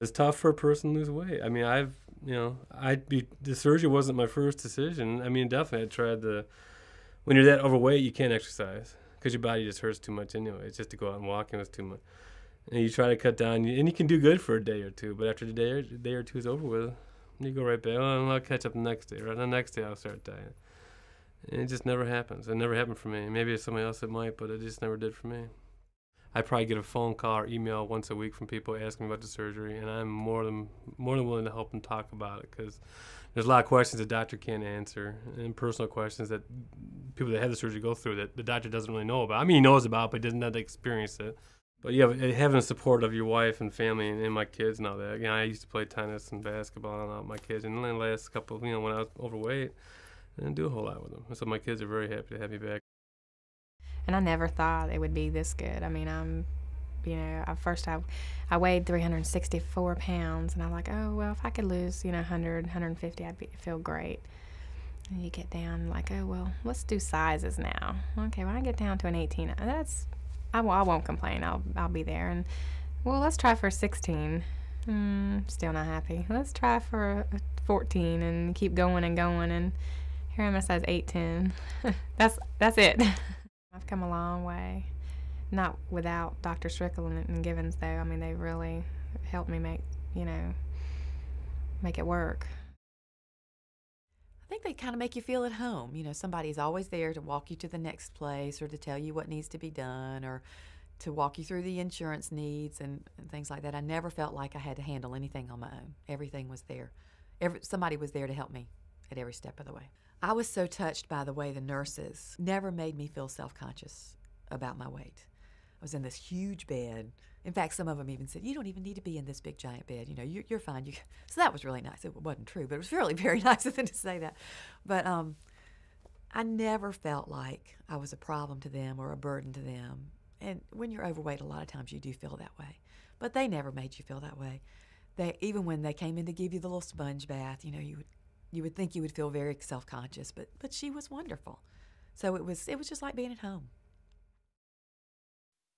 It's tough for a person to lose weight. I mean, the surgery wasn't my first decision. I mean, definitely I tried when you're that overweight, you can't exercise because your body just hurts too much anyway. It's just to go out and walking was too much. And you try to cut down, and you can do good for a day or two, but after the day or two is over with, you go right back. Oh, I'll catch up the next day. Right the next day, I'll start dieting. And it just never happens. It never happened for me. Maybe it's somebody else that might, but it just never did for me. I probably get a phone call or email once a week from people asking about the surgery, and I'm more than willing to help them talk about it because there's a lot of questions the doctor can't answer and personal questions that people that have the surgery go through that the doctor doesn't really know about. I mean, he knows about, but doesn't have to experience it. But yeah, having the support of your wife and family and my kids and all that. You know, I used to play tennis and basketball and all my kids, and then the last couple, when I was overweight, I didn't do a whole lot with them. So my kids are very happy to have me back. And I never thought it would be this good. I mean, at first I weighed 364 pounds, and I'm like, oh, well, if I could lose, 100, 150, I'd feel great. And you get down like, oh, well, let's do sizes now. Okay, when I get down to an 18, I won't complain. I'll be there. And, well, let's try for 16. Still not happy. Let's try for 14 and keep going and going. And here I'm at size 8, 10. That's it. I've come a long way. Not without Dr. Strickland and Givens, though. I mean, they really helped me make it work. I think they kind of make you feel at home. Somebody's always there to walk you to the next place or to tell you what needs to be done or to walk you through the insurance needs and things like that. I never felt like I had to handle anything on my own. Everything was there. Somebody was there to help me at every step of the way. I was so touched by the way the nurses never made me feel self-conscious about my weight. I was in this huge bed. In fact, some of them even said, you don't even need to be in this big giant bed. You're fine. So that was really nice. It wasn't true, but it was really very nice of them to say that. But I never felt like I was a problem to them or a burden to them. And when you're overweight, a lot of times you do feel that way. But they never made you feel that way. Even when they came in to give you the little sponge bath, you would think you would feel very self-conscious, but she was wonderful. So it was just like being at home.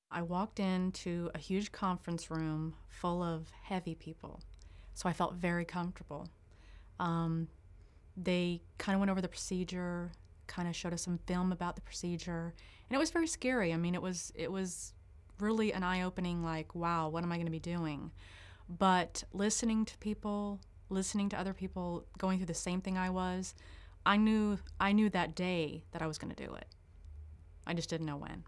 I walked into a huge conference room full of heavy people, so I felt very comfortable. They kind of went over the procedure, kind of showed us some film about the procedure, and it was very scary. I mean, it was really an eye-opening, like, wow, what am I going to be doing? But listening to other people going through the same thing I knew that day that I was going to do it. I just didn't know when.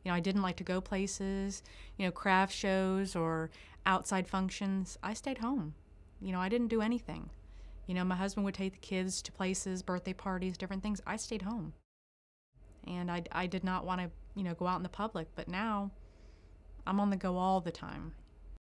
I didn't like to go places, craft shows or outside functions. I stayed home. I didn't do anything. My husband would take the kids to places, birthday parties, different things. I stayed home. And I did not want to, go out in the public. But now I'm on the go all the time.